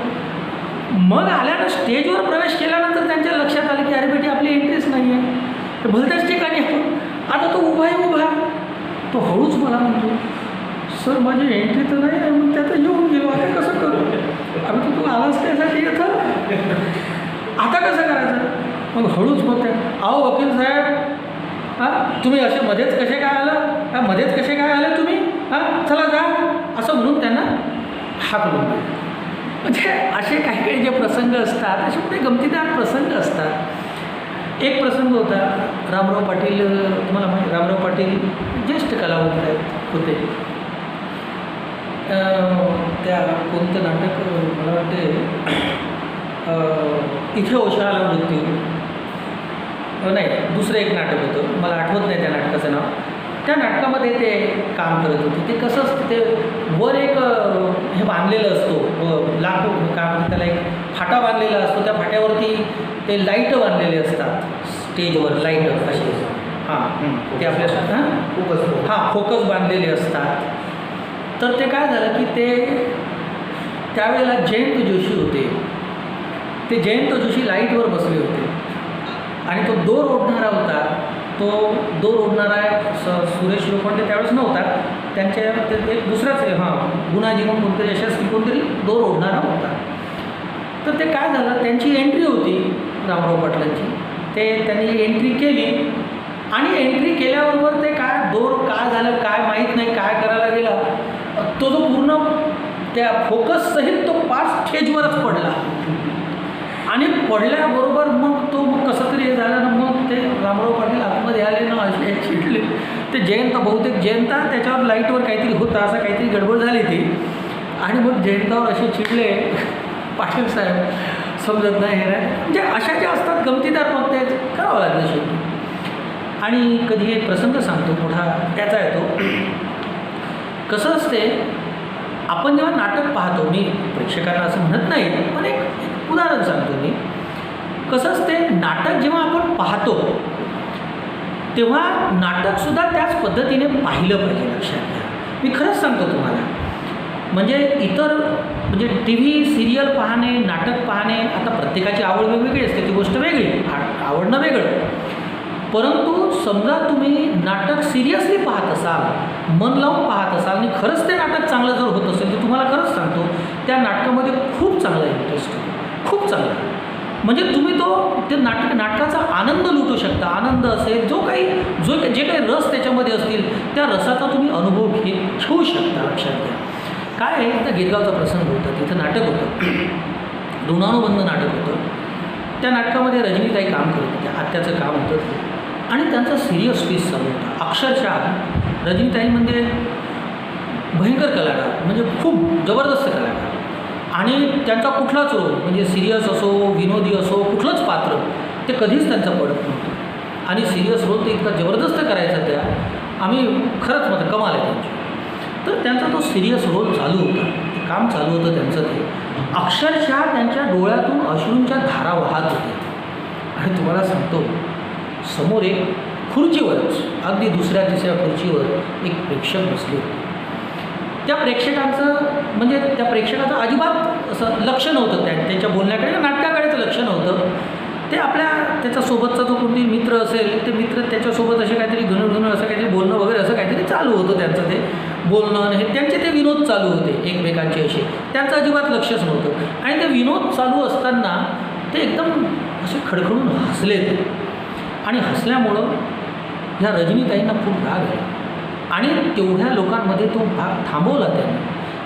मग आल्यानं स्टेजवर प्रवेश केल्यानंतर त्यांच्या लक्षात आलं की अरे बेटी आपली एंट्रीच नाही आहे. भलत्याच ठिकाणी आता तो उभा तो हळूच मला म्हणतो सर माझी एंट्री तर नाही, मग त्यात येऊन गेलो, आता कसं करू? अरे तू आलास त्यासाठी येतं, आता कसं करायचं? मग हळूच मग त्या अहो वकील साहेब तुम्ही असे मध्येच कसे काय आलं, मध्येच कसे काय आले तुम्ही, चला जा, असं म्हणून त्यांना हाकलून दिलं. म्हणजे असे काही काही जे प्रसंग असतात असे कुठे गमतीदार प्रसंग असतात. एक प्रसंग होता, रामराव पाटील, तुम्हाला माहिती रामराव पाटील ज्येष्ठ कलावंत होते. त्या कोणतं नाटक मला वाटते इथे ओशाळा मृत्यू, नाही दुसरं एक नाटक होतं, मला आठवत नाही त्या नाटकाचं नाव. त्या नाटकामध्ये ते काम करत होते. ते कसं असतं, ते वर एक हे बांधलेलं असतो, लाकूड काम, त्याला एक फाटा बांधलेला असतो. त्या फाट्यावरती ते लाईट बांधलेले असतात, स्टेजवर लाईट असे, ते आपल्या फोकस बांधलेले असतात. तर ते काय झालं की ते त्यावेळेला जयंत जोशी होते. ते जयंत जोशी लाईटवर बसले होते आणि तो दोर ओढणारा होता. तो दोर ओढणारा सुरेश लोखंडे त्यावेळेस नव्हता, त्यांच्या एक दुसराच गुणाजी म्हणून कोणतरी यशस्वी कोणतरी दोर ओढणारा होता. तर ते काय झालं, त्यांची एंट्री होती रामराव पाटलांची. त्यांनी एंट्री केली आणि एंट्री केल्याबरोबर ते काय दोर काय झालं काय माहीत नाही, काय करायला गेला, तो जो पूर्ण त्या फोकससहित तो पाच स्टेजवरच पडला. आणि पडल्याबरोबर मग कसं तरी हे झालं ना, मग ते रामराव पाटील आतमध्ये आले ना, असे चिडले. ते बहुतेक जयंता त्याच्यावर लाईटवर काहीतरी होता, असं काहीतरी गडबड झाली ती. आणि मग जयंतावर असे चिडले, पाटील साहेब समजत नाही हे नाही, म्हणजे अशा ज्या असतात गमतीदार, मग ते करावं लागलं शेवटी. आणि कधी एक प्रसंग सांगतो मोठा, त्याचा येतो. कसं असते, आपण जेव्हा नाटक पाहतो, मी प्रेक्षकांना असं म्हणत नाही, पण एक उदाहरण सांगतो मी. कसं असते, नाटक जेव्हा आपण पाहतो तेव्हा नाटकसुद्धा त्याच पद्धतीने पाहिलं पाहिजे, लक्षात घ्या. मी खरंच सांगतो तुम्हाला. म्हणजे इतर म्हणजे टी व्ही सिरियल पाहणे, नाटक पाहणे, आता प्रत्येकाची आवड वेगवेगळी असते, ती गोष्ट वेगळी, आवडणं वेगळं. परंतु समजा तुम्ही नाटक सिरियसली पाहत असाल, मन लावून पाहत असाल आणि खरंच ते नाटक चांगलं जर होत असेल तर तुम्हाला खरंच सांगतो त्या नाटकामध्ये खूप चांगला इंटरेस्ट होतो, खूप चांगला. म्हणजे तुम्ही ते नाटकाचा आनंद लुटू शकता. आनंद असेल, जे काही रस त्याच्यामध्ये असतील त्या रसाचा तुम्ही अनुभव घेऊ शकता, लक्षात घ्या. काय आहे, त्या गिरगावचा प्रसंग होता, तिथं नाटक होतं, ऋणानुबंध नाटक होतं. त्या नाटकामध्ये रजनीताई काम करत होत्या, आत्याचं काम होतं ते, आणि त्यांचा सिरियस पीस चालू होता. अक्षरशः रजनीताई म्हणजे भयंकर कलाकार, म्हणजे खूप जबरदस्त कलाकार. आणि त्यांचा कुठलाच रोल म्हणजे सिरियस असो, विनोदी असो, कुठलंच पात्र ते कधीच त्यांचं पडत नव्हतं. आणि सिरियस रोल ते इतका जबरदस्त करायचा त्या, आम्ही खरंच मात्र कमाल आहे त्यांची. तर त्यांचा तो सिरियस रोल चालू होता, ते काम चालू होतं त्यांचं. ते अक्षरशः त्यांच्या डोळ्यातून अश्रूंच्या धारा वाहत होत्या. आणि तुम्हाला सांगतो, समोर एक खुर्चीवरच, अगदी दुसऱ्या तिसऱ्या खुर्चीवर एक प्रेक्षक बसले होते. त्या प्रेक्षकाचं अजिबात असं लक्ष नव्हतं, त्यांच्या बोलण्याकडे, नाटकाकडेचं लक्ष नव्हतं. ते त्याच्यासोबतचा जो कोणती मित्र असेल, ते मित्र त्याच्यासोबत असे काहीतरी घुणघुण असं काहीतरी बोलणं वगैरे असं काहीतरी चालू होतं त्यांचं. ते बोलणं हे त्यांचे ते विनोद चालू होते एकमेकांचे असे, त्यांचं अजिबात लक्षच नव्हतं. आणि ते विनोद चालू असताना ते एकदम असे खडखडून हसले ते. आणि हसल्यामुळं ह्या रजनीताईंना खूप राग आला. आणि तेवढ्या लोकांमध्ये तो भाग थांबवला त्यांनी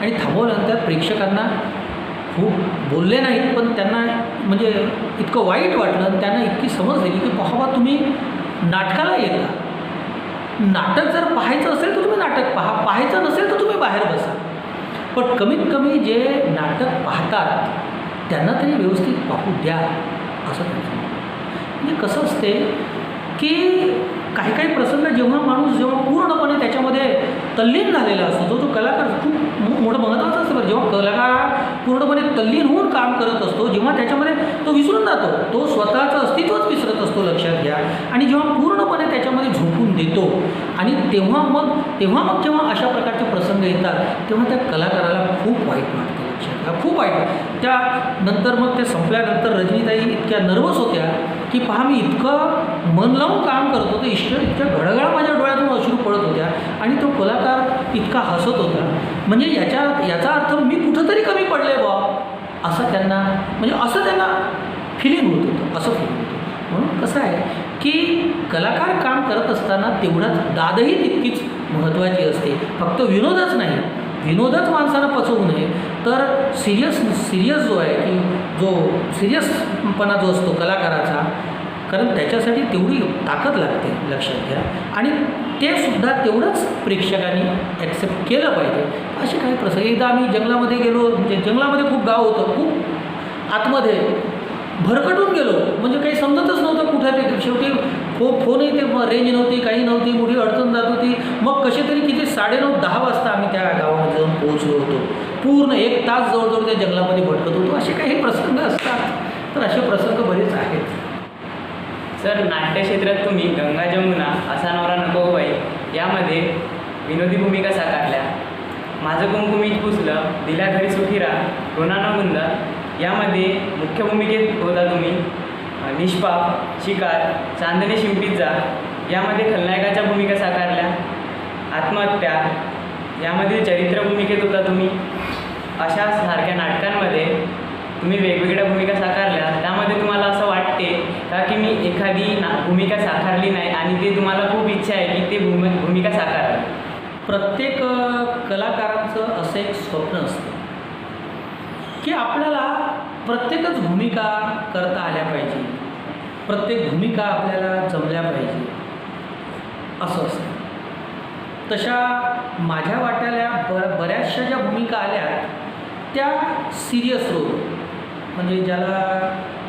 आणि थांबवल्यानंतर प्रेक्षकांना खूप बोलले नाहीत, पण त्यांना म्हणजे इतकं वाईट वाटलं आणि त्यांना इतकी समज झाली की पहा तुम्ही नाटकाला येता, नाटक जर पाहायचं असेल तर तुम्ही नाटक पहा, पाहायचं नसेल तर तुम्ही बाहेर बसा, पण कमीत कमी जे नाटक पाहतात त्यांना तरी व्यवस्थित पाहू द्या असं त्यांचं म्हणजे कसं असते की काही काही प्रसंग जेव्हा माणूस जेव्हा पूर्णपणे त्याच्यामध्ये तल्लीन झालेला असतो तो कलाकार खूप मोठं महत्त्वाचं असतं बरं. जेव्हा कलाकार पूर्णपणे तल्लीन होऊन काम करत असतो, जेव्हा त्याच्यामध्ये तो विसरून जातो, तो स्वतःचं अस्तित्वच विसरत असतो, लक्षात घ्या. आणि जेव्हा पूर्णपणे त्याच्यामध्ये झोकून देतो आणि तेव्हा मग जेव्हा अशा प्रकारचे प्रसंग येतात तेव्हा त्या कलाकाराला खूप वाईट वाटतं, लक्षात घ्या, खूप वाईट. त्यानंतर मग ते संपल्यानंतर रजनीताई इतक्या नर्वस होत्या की पहा मी इतकं मन लावून काम करत होतो, इतक्या घडघड माझ्या डोळ्यातून अश्रू पडत होत्या आणि तो कलाकार इतका हसत होता, म्हणजे याचा अर्थ मी कुठंतरी कमी पडले बा असं त्यांना म्हणजे असं त्यांना फिलिंग होत होतं, असं फिलिंग होतं. म्हणून कसं आहे की कलाकार काम करत असताना तेवढाच दादही तितकीच महत्त्वाची असते. फक्त विनोदच नाही, विनोदच माणसानं पचवू नये तर सिरियस जो आहे की जो सिरियसपणा जो असतो कलाकाराचा, कारण त्याच्यासाठी तेवढी ताकद लागते, लक्षात घ्या. आणि ते सुद्धा तेवढंच प्रेक्षकांनी ॲक्सेप्ट केलं पाहिजे. असे काही प्रसंग एकदा आम्ही जंगलामध्ये गेलो, म्हणजे जंगलामध्ये खूप गाव होतं, खूप आतमध्ये भरकटून गेलो, म्हणजे काही समजतच नव्हतं कुठं ते. शेवटी फोनही ते रेंज नव्हती, काही नव्हती, मोठी अडचण जात होती. मग कसे तरी किती 9:30-10 वाजता आम्ही त्या गावामध्ये जाऊन पोहोचलो होतो. पूर्ण 1 तास जवळजवळ त्या जंगलामध्ये भटकत होतो. असे काही प्रसंग असतात, तर असे प्रसंग बरेच आहेत. सर, नाट्यक्षेत्रात तुम्ही गंगा जमुना, असा नवरा नको बाई यामध्ये विनोदी भूमिका साकारल्या. माझं कुंकुमीत पुसलं, दिल्या घरी सुखीरा, ऋणानं गुंद यामध्ये मुख्य भूमिकेत होता तुम्ही. निष्पाप, शिकार, चांदणे शिंपीत जा यामध्ये खलनायकाच्या भूमिका साकारल्या. आत्महत्या यामध्ये चरित्र भूमिकेत होता तुम्ही. अशा सारख्या नाटकांमध्ये तुम्ही वेगवेगळ्या भूमिका साकारल्या. त्यामध्ये तुम्हाला असं वाटते का की मी एखादी भूमिका साकारली नाही आणि ते तुम्हाला खूप इच्छा आहे की ते भूमिका साकारावी? प्रत्येक कलाकारांचं असं एक स्वप्न असतं की आपल्याला प्रत्येकच भूमिका करता आल्या पाहिजे, प्रत्येक भूमिका आपल्याला जमल्या पाहिजे असं असतं. तशा माझ्या वाट्याला बऱ्याचशा ज्या भूमिका आल्या त्या सिरियस रोल, म्हणजे ज्याला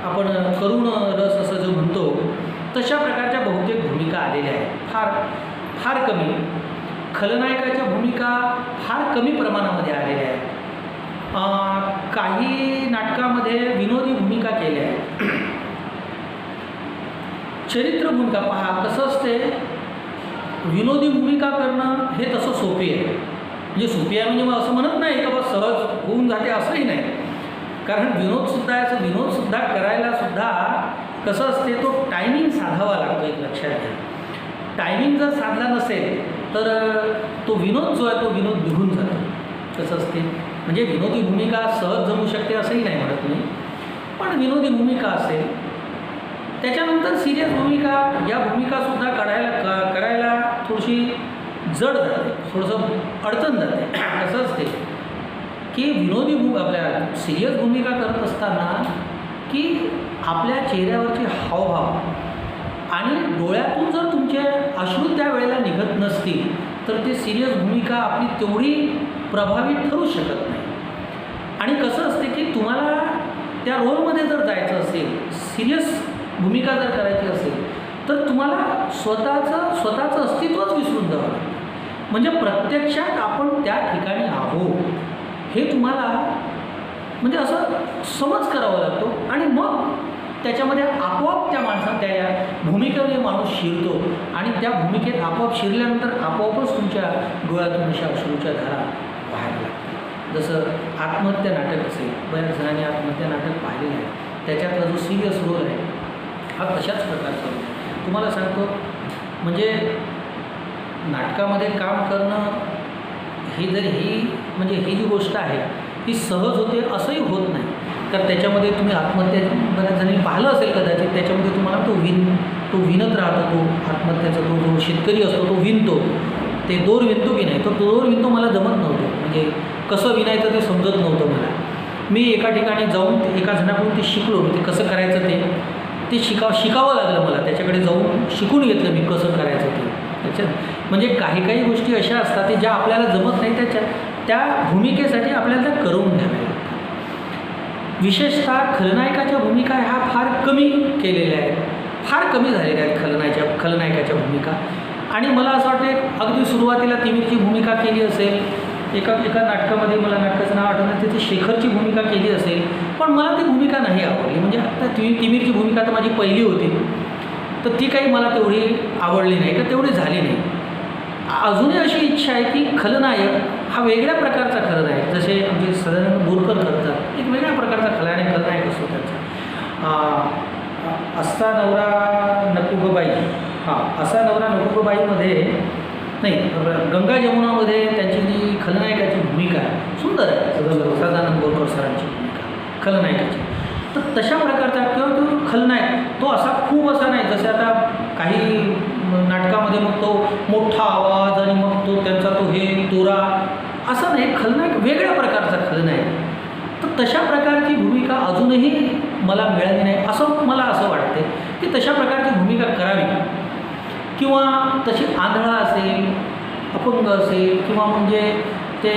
आपण करुण रस असं जो म्हणतो तशा प्रकारच्या बहुतेक भूमिका आलेल्या आहेत. फार कमी खलनायकाच्या भूमिका फार कमी प्रमाणामध्ये आलेल्या आहेत. काही नाटकामध्ये विनोदी भूमिका केल्या आहेत. चरित्र भूमिका पहा कसं असते, विनोदी भूमिका करणं हे तसं सोपी आहे. म्हणजे सोपी आहे म्हणजे मग असं म्हणत नाही का बा सहज होऊन जाते असंही नाही, कारण विनोदसुद्धा करायला सुद्धा कसं असते तो टायमिंग साधावा लागतो. एक लक्षात घ्या, टायमिंग जर साधला नसेल तर तो विनोद जो आहे तो विनोद निघून जातो. कसं असते म्हणजे विनोदी भूमिका सहज जमू शकते असंही नाही म्हणत मी, पण विनोदी भूमिका असेल त्याच्यानंतर सिरियस भूमिका, या भूमिकासुद्धा करायला थोडीशी जड जाते, थोडंसं अडचण जाते. कसं असते की विनोदी आपल्या सिरियस भूमिका करत असताना की आपल्या चेहऱ्यावरचे हावभाव आणि डोळ्यातून जर तुमचे अश्रू त्या वेळेला निघत नसतील तर ते सिरियस भूमिका आपली तेवढी प्रभावी ठरू शकत नाही. आणि कसं असते की तुम्हाला त्या रोलमध्ये जर जायचं असेल, सिरियस भूमिका जर करायची असेल तर तुम्हाला स्वतःचं अस्तित्वच विसरून जावं लागतं. म्हणजे प्रत्यक्षात आपण त्या ठिकाणी आहोत हे तुम्हाला म्हणजे असं समज करावा लागतो आणि मग त्याच्यामध्ये आपोआप त्या भूमिकेमध्ये माणूस शिरतो आणि त्या भूमिकेत आपोआप शिरल्यानंतर आपोआपच तुमच्या डोळ्यातून अशा अश्रूच्या धारा बाहेर लागतात. जसं आत्महत्या नाटक असेल, बऱ्याच जणांनी आत्महत्या नाटक पाहिलेलं आहे, त्याच्यातला जो सिरियस रोल आहे हा तशाच प्रकारचा रोल आहे. तुम्हाला सांगतो म्हणजे नाटकामध्ये काम करणं ही जी गोष्ट आहे ती सहज होते असंही होत नाही. तर त्याच्यामध्ये तुम्ही आत्महत्या बऱ्याच जणांनी पाहिलं असेल कदाचित, त्याच्यामध्ये तुम्हाला तो विनत राहतो, तो आत्महत्याचा तो जो शेतकरी असतो तो विणतो. ते दोर विणतो की नाही, तो दोर विणतो मला जमत नव्हतं. म्हणजे कसं विणायचं ते समजत नव्हतं मला. मी एका ठिकाणी जाऊन एका जणाकडून ते शिकलो. ते कसं करायचं ते शिकावं लागलं मला. त्याच्याकडे जाऊन शिकून घेतलं मी कसं करायचं ते. त्याच्यात म्हणजे काही गोष्टी अशा असतात ते ज्या आपल्याला जमत नाही, त्या भूमिकेसाठी आपल्याला त्या करून घ्याव्या लागतात. विशेषतः खलनायकाच्या भूमिका ह्या फार कमी केलेल्या आहेत, फार कमी झालेल्या आहेत खलनायकाच्या भूमिका. आणि मला असं वाटतं अगदी सुरुवातीला तिमीरची भूमिका केली असेल, एका नाटकामध्ये, मला नाटकाचं नाव आठवलं, तिथे शेखरची भूमिका केली असेल, पण मला ती भूमिका नाही आवडली. म्हणजे आता तिमीरची भूमिका तर माझी पहिली होती, तर ती काही मला तेवढी आवडली नाही का तेवढी झाली नाही. अजूनही अशी इच्छा आहे की खलनायक हा वेगळ्या प्रकारचा खलनायक, जसे आमचे सदानंद बोरकर करतात, एक वेगळ्या प्रकारचा खलनायक असतो त्यांचा. असा नवरा नको गं बाई, असा नवरा नको गं बाईमध्ये नाही, गंगा जमुनामध्ये त्यांची जी खलनायकाची भूमिका आहे सुंदर आहे. सदानंद बोरकर सरांची भूमिका खलनायकाची, तर तशा प्रकारचा किंवा तो खलनायक तो असा खूप असा नाही, जसे आता काही नाटकामध्ये मग तो मोठा आवाज आणि मग तो त्यांचा तो हे तोरा असं नाही. खलनायक वेगळ्या प्रकारचा खलनायक, तर तशा प्रकारची भूमिका अजूनही मला मिळाली नाही. मला असं वाटते की तशा प्रकारची भूमिका करावी, किंवा तशी आंधळा असेल, अपंग असेल, किंवा म्हणजे ते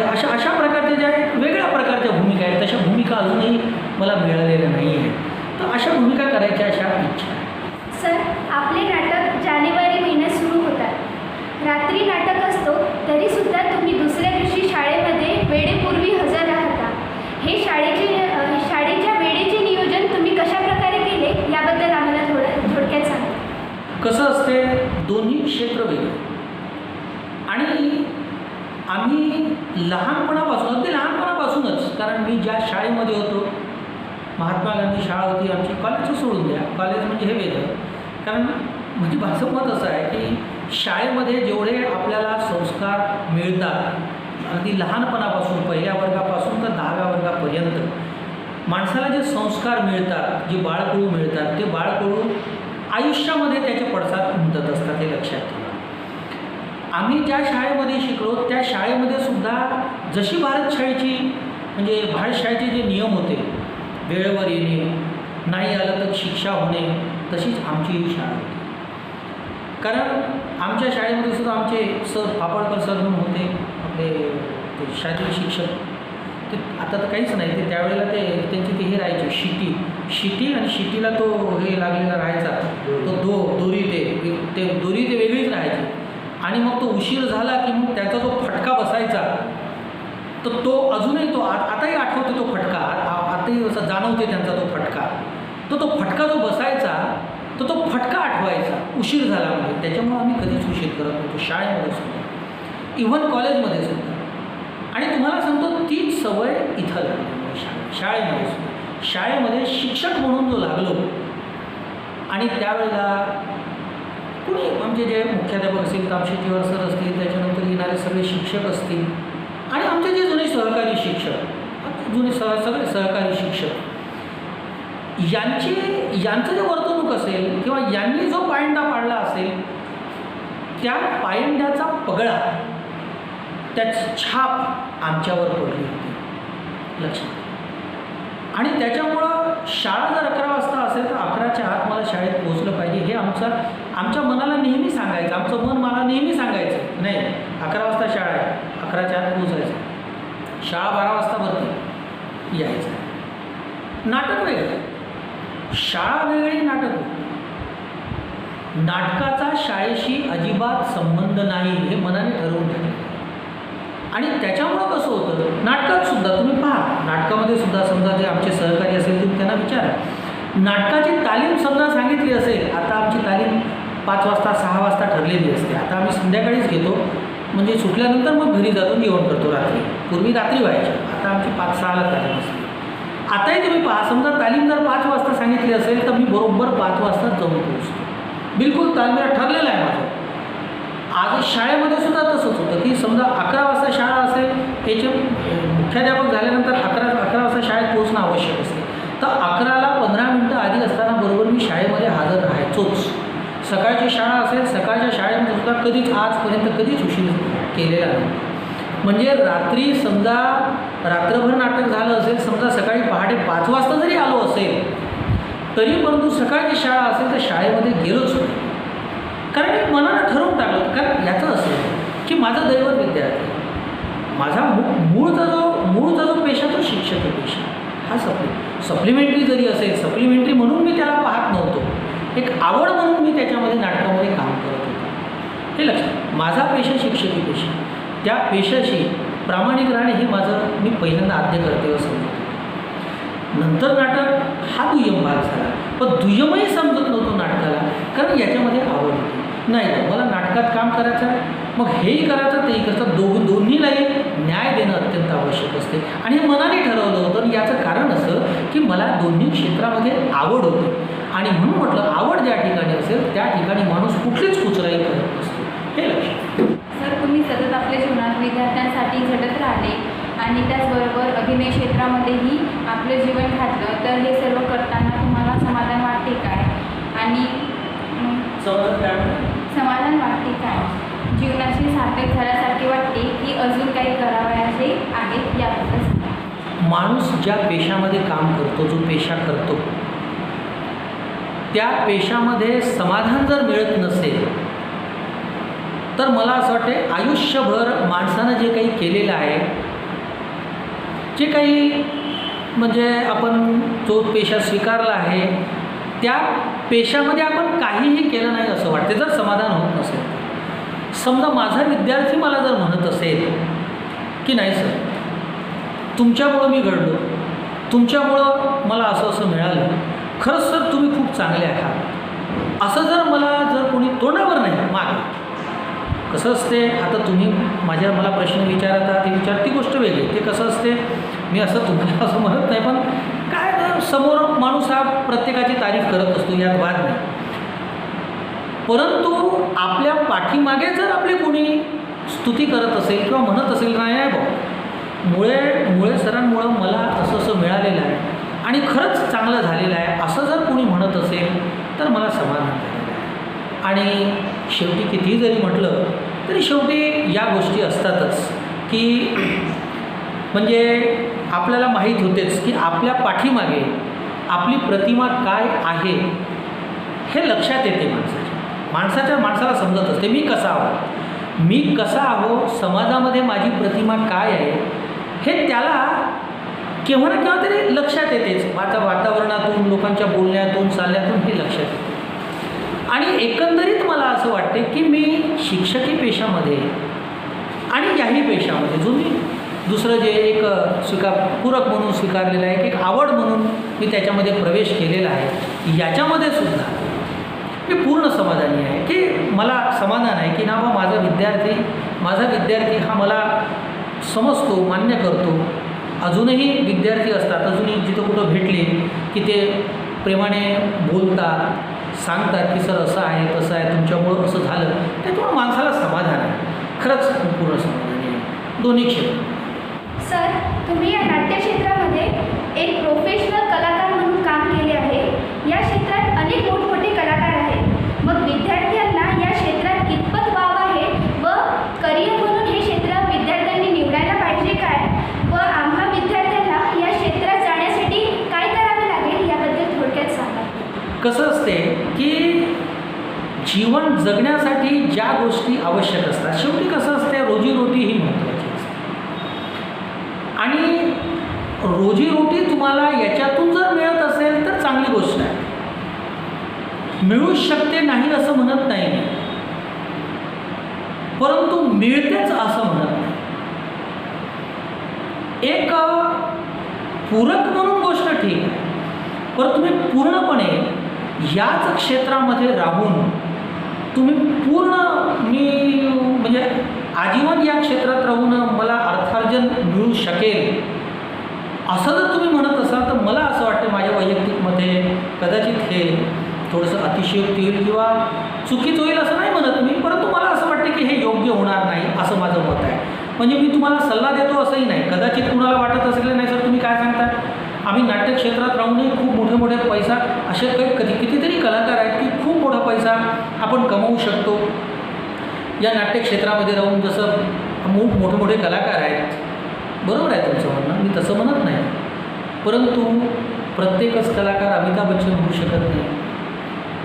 अशा प्रकारच्या ज्या वेगळ्या प्रकारच्या भूमिका आहेत तशा भूमिका अजूनही मला मिळालेल्या नाही आहेत. तर अशा भूमिका करायच्या अशा इच्छा आहे. सर, आपले नाटक जानेवारी महिन्यात सुरू होतात. रात्री नाटक असतो तरीसुद्धा तुम्ही दुसऱ्या दिवशी शाळेमध्ये वेळेपूर्वी हजर राहता. हे शाळेच्या वेळेचे नियोजन तुम्ही कशा प्रकारे केले याबद्दल आम्हाला थोडक्यात सांगा. कसं असते, दोन्ही क्षेत्र वेगळे. आणि आम्ही लहानपणापासूनच, कारण मी ज्या शाळेमध्ये होतो, महात्मा गांधी शाळा होती आमची, कॉलेजचं सोडून द्या, कॉलेज म्हणजे हे वेगळं. कारण म्हणजे माझं मत असं आहे की शाळेमध्ये जेवढे आपल्याला संस्कार मिळतात, अगदी लहानपणापासून पहिल्या वर्गापासून तर 10व्या वर्गापर्यंत माणसाला जे संस्कार मिळतात, जे बाळकडू मिळतात, ते बाळकडू आयुष्यामध्ये त्याचे पडसाद उमटत असतात, हे लक्षात ठेवा. आम्ही ज्या शाळेमध्ये शिकलो त्या शाळेमध्ये सुद्धा जशी भारतशाळेची म्हणजे भारतशाळेचे जे नियम होते, वेळेवर येणे, नाही आलं तर शिक्षा होणे, तशीच आमची ही शाळा होती. कारण आमच्या शाळेमध्ये सुद्धा आमचे सर पापडकर सर म्हणून होते, आपले ते शालेय शिक्षक. ते आता तर काहीच नाही, ते त्यावेळेला त्यांची हे राहायचे शिटी आणि शिटीला तो हे लागलेला राहायचा, तो दोरी ते दोरी वेगळीच राहायची. आणि मग तो उशीर झाला की मग त्याचा जो फटका बसायचा, तर तो अजूनही आताही आठवते तो फटका, आताही असं जाणवते त्यांचा तो फटका. तो फटका जो बसायचा तो फटका आठवायचा उशीर झाला म्हणजे. त्याच्यामुळे आम्ही कधीच उशीर करत नव्हतो, शाळेमध्ये सुद्धा, इव्हन कॉलेजमध्ये सुद्धा. आणि तुम्हाला सांगतो तीच सवय इथं लागली शाळेमध्ये सुद्धा. शाळेमध्ये शिक्षक म्हणून जो लागलो, आणि त्यावेळेला कुणी आमचे जे मुख्याध्यापक असतील, तामशेट्टीवार सर असतील, त्याच्यानंतर येणारे सगळे शिक्षक असतील, आणि आमचे जे जुने सहकारी शिक्षक, सगळे सहकारी शिक्षक, यांचं जे वर्तणूक असेल किंवा यांनी जो पायंडा पाडला असेल, त्या पायंड्याचा पगळा, त्याची छाप आमच्यावर पडली होती, लक्षात. आणि त्याच्यामुळं शाळा जर 11 वाजता असेल तर 11च्या आत मला शाळेत पोहोचलं पाहिजे, हे आमच्या मनाला नेहमी सांगायचं. आमचं मन मला नेहमी सांगायचं, नाही 11 वाजता शाळा आहे, 11च्या आत पोहोचायचं. शाळा 12 वाजता भरते, यायचं. नाटक वेगळं, शाळा वेगळी, नाटक वेगळं. नाटकाचा शाळेशी अजिबात संबंध नाही, हे मनाने ठरवून ठेवलं. आणि त्याच्यामुळं कसं होतं, नाटकात सुद्धा तुम्ही पहा, नाटकामध्ये सुद्धा समजा जे आमचे सहकारी असेल तुम्ही त्यांना विचारा, नाटकाची तालीम समजा सांगितली असेल, आता आमची तालीम 5 वाजता 6 वाजता ठरलेली असते, आता आम्ही संध्याकाळीच घेतो, म्हणजे सुटल्यानंतर मग घरी जाऊन जेवण करतो रात्री. पूर्वी रात्री व्हायची, आता आमची 5-6ला तालीम असते. आताही तुम्ही पहा, समजा तालीम जर 5 वाजता सांगितली असेल तर मी बरोबर 5 वाजता जाऊन पोहोचतो, बिलकुल तालमीला ठरलेलं आहे माझं. आज शाळेमध्ये सुद्धा तसंच होतं की समजा 11 वाजता शाळा असेल, याचे मुख्याध्यापक झाल्यानंतर 11 वाजता शाळेत पोहोचणं आवश्यक असते, तर 11ला 15 मिनटं आधी असताना बरोबर मी शाळेमध्ये हजर राहायचोच. सकाळची शाळा असेल, सकाळच्या शाळेमध्ये सुद्धा कधीच आजपर्यंत कधीच उशीर केलेला नाही. म्हणजे रात्री समजा रात्रभर नाटक झालं असेल, समजा सकाळी पहाटे 5 वाजता जरी आलो असेल तरी परंतु सकाळची शाळा असेल तर शाळेमध्ये गेलोच नाही. कारण मी मनानं ठरवून टाकलं होतं. कारण याचं असं आहे की माझं दैवत विद्यार्थी, माझा मूळचा जो पेशा तो शिक्षक पेशा. हा सप्लिमेंटरी जरी असेल, सप्लिमेंटरी म्हणून मी त्याला पाहत नव्हतो, एक आवड म्हणून मी त्याच्यामध्ये नाटकामध्ये काम करत होतो. हे लक्षात, माझा पेशा शिक्षकी पेशा, त्या पेशाशी प्रामाणिक राहणे हे माझं मी पहिल्यांदा आद्य कर्तव्य समजतो. नंतर नाटक हा दुय्यम भाग झाला, पण दुय्यमही समजत नव्हतो नाटकाला, कारण याच्यामध्ये आवड होती. नाही मला नाटकात काम करायचं आहे, मग हेही करायचं तेही करायचं, दोन्हीलाही न्याय देणं अत्यंत आवश्यक असते. आणि हे मनाने ठरवलं होतं. आणि याचं कारण असं की मला दोन्ही क्षेत्रामध्ये आवड होती. आणि म्हणून म्हटलं आवड ज्या ठिकाणी असेल त्या ठिकाणी माणूस कुठलीच कुचराई करत नसतो. हे लक्षात. सर, तुम्ही सतत आपल्या जीवनात विद्यार्थ्यांसाठी झटत राहिले आणि त्याचबरोबर अभिनय क्षेत्रामध्येही आपलं जीवन घातलं, तर हे सर्व करताना तुम्हाला समाधान वाटते काय? आणि समाधान वाटते काय? जीवनाची सार्थक झाल्यासारखे वाटते की अजून काही करावयाचे आहे याबद्दल सांगा. माणूस ज्या पेशामध्ये काम करतो, जो पेशा करतो त्या पेशामध्ये समाधान जर मिळत नसेल तर मला असं वाटते आयुष्यभर माणसानं जे काही केलेलं आहे, जे काही म्हणजे आपण जो पेशा स्वीकारला आहे त्या पेशामध्ये आपण काहीही केलं नाही असं वाटते जर समाधान होत नसेल. समजा माझा विद्यार्थी मला जर म्हणत असेल की नाही सर, तुमच्यामुळं मी घडलो, तुमच्यामुळं मला असं मिळालं, खरंच सर तुम्ही खूप चांगले आहात, असं जर मला कोणी तोंडावर नाही मागे, कसं असते आता तुम्ही मला प्रश्न विचारत आहात, ते विचार ती गोष्ट वेगळी. ते कसं असते, मी असं तुम्हाला असं म्हणत नाही, पण काय समोर माणूस हा प्रत्येकाची तारीफ करत असतो, यात वाद नाही. परंतु आपल्या पाठीमागे जर आपले कोणी स्तुती करत असेल किंवा म्हणत असेल नाही भाऊ मुळे सरांमुळं मला असं मिळालेलं आहे आणि खरंच चांगलं झालेलं आहे, असं जर कोणी म्हणत असेल तर मला समाधान झालेलं आहे. आणि शेवटी कितीही जरी म्हटलं तरी शेवटी या गोष्टी असतातच की म्हणजे आपल्याला माहीत होतेच की आपल्या पाठीमागे आपली प्रतिमा काय आहे हे लक्षात येते माणसाला समजत असते मी कसा आहो, समाजामध्ये माझी प्रतिमा काय आहे हे त्याला केव्हा ना केव्हा तरी लक्षात येतेच. वातावरणातून, लोकांच्या बोलण्यातून, चालण्यातून हे लक्षात येते. आणि एकंदरीत मला असं वाटते की मी शिक्षकी पेशामध्ये आणि याही पेशामध्ये जो मी दुसरं जे एक पूरक म्हणून स्वीकारलेलं आहे, एक आवड म्हणून मी त्याच्यामध्ये प्रवेश केलेला आहे, याच्यामध्ये सुद्धा मी पूर्ण समाधानी आहे की मला समाधान आहे की ना बा माझा विद्यार्थी हा मला समजतो, मान्य करतो. अजूनही विद्यार्थी असतात, अजूनही जिथं कुठं भेटले की ते प्रेमाने बोलतात, सांगतात की सर असं आहे तसं आहे, तुमच्यामुळं असं झालं, त्याच्यामुळं माणसाला समाधान आहे. खरंच पूर्ण समाधानी आहे दोन्ही क्षेत्र. सर, तुम्ही या नाट्यक्षेत्रामध्ये एक प्रोफेशनल कलाकार म्हणून काम केले आहे. या क्षेत्रात अनेक मोठमोठे कलाकार आहेत. मग विद्यार्थ्यांना या क्षेत्रात कितपत वाव आहे व करिअर म्हणून हे क्षेत्र विद्यार्थ्यांनी निवडायला पाहिजे काय, व आम्हा विद्यार्थ्यांना या क्षेत्रात जाण्यासाठी काय करावे लागेल याबद्दल थोडक्यात सांगा. कसं असते की जीवन जगण्यासाठी ज्या गोष्टी आवश्यक असतात, शेवटी कसं असते रोजीरोटी ही महत्त्वाची असते. आणि रोजीरोटी तुम्हाला याच्यातून जर मिळत असेल तर चांगली गोष्ट आहे, मिळूच शकते नाही असं म्हणत नाही, परंतु मिळतेच असं म्हणत नाही. एक पूरक म्हणून गोष्ट ठीक आहे, पण तुम्ही पूर्णपणे याच क्षेत्रामध्ये राहून तुम्ही म्हणजे आजीवन या क्षेत्रात राहून मला अर्थार्जन मिळू शकेल असं जर तुम्ही म्हणत असाल तर मला असं वाटतं माझ्या वैयक्तिक मते कदाचित हे थोडंसं अतिशयोक्ती होईल किंवा चुकीचं होईल असं नाही म्हणत मी, परंतु मला असं वाटतं की हे योग्य होणार नाही असं माझं मत आहे. म्हणजे मी तुम्हाला सल्ला देतो असंही नाही, कदाचित कुणाला वाटत असेल नाही सर तुम्ही काय सांगता, आम्ही नाट्यक्षेत्रात राहूनही खूप मोठे पैसा असे कितीतरी कलाकार आहेत की खूप मोठा पैसा पैसा आपण कमवू शकतो. या नाट्यक्षेत्रामध्ये राहून जसं मोठे कलाकार आहेत, बरोबर आहे तुमचं म्हणणं, मी तसं म्हणत नाही. परंतु प्रत्येकच कलाकार अमिताभ बच्चन होऊ शकत नाही.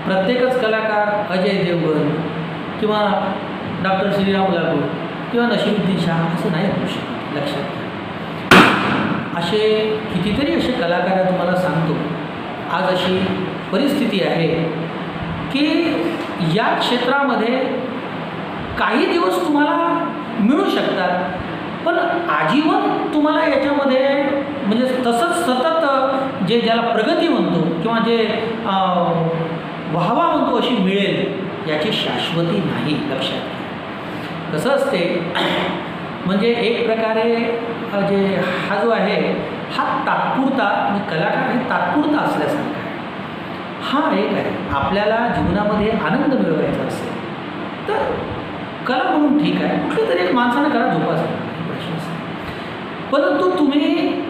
प्रत्येकच कलाकार अजय देवगण किंवा डॉक्टर श्रीराम लागू किंवा नसीरुद्दीन शाह असं नाही होऊ शकत. लक्षात घ्या. असे कितीतरी असे कलाकार आहे, तुम्हाला सांगतो. आज अशी परिस्थिती आहे की या क्षेत्रामध्ये काही दिवस तुम्हाला मिळू शकतात, पण आजीवन तुम्हाला याच्यामध्ये म्हणजे तसंच सतत ज्याला प्रगती म्हणतो किंवा जे वाहवा म्हणतो अशी मिळेल याची शाश्वती नाही. लक्षात घ्या. कसं असते म्हणजे एक प्रकारे जे हा जो आहे हा तात्पुरता म्हणजे कलाकार हे तात्पुरता असल्यासारखा आहे. हा एक आहे. आपल्याला जीवनामध्ये आनंद मिळवायचा असेल तर कला म्हणून ठीक आहे, कुठली तरी एक माणसानं कला जोपासायला प्रश्न असेल. परंतु तुम्ही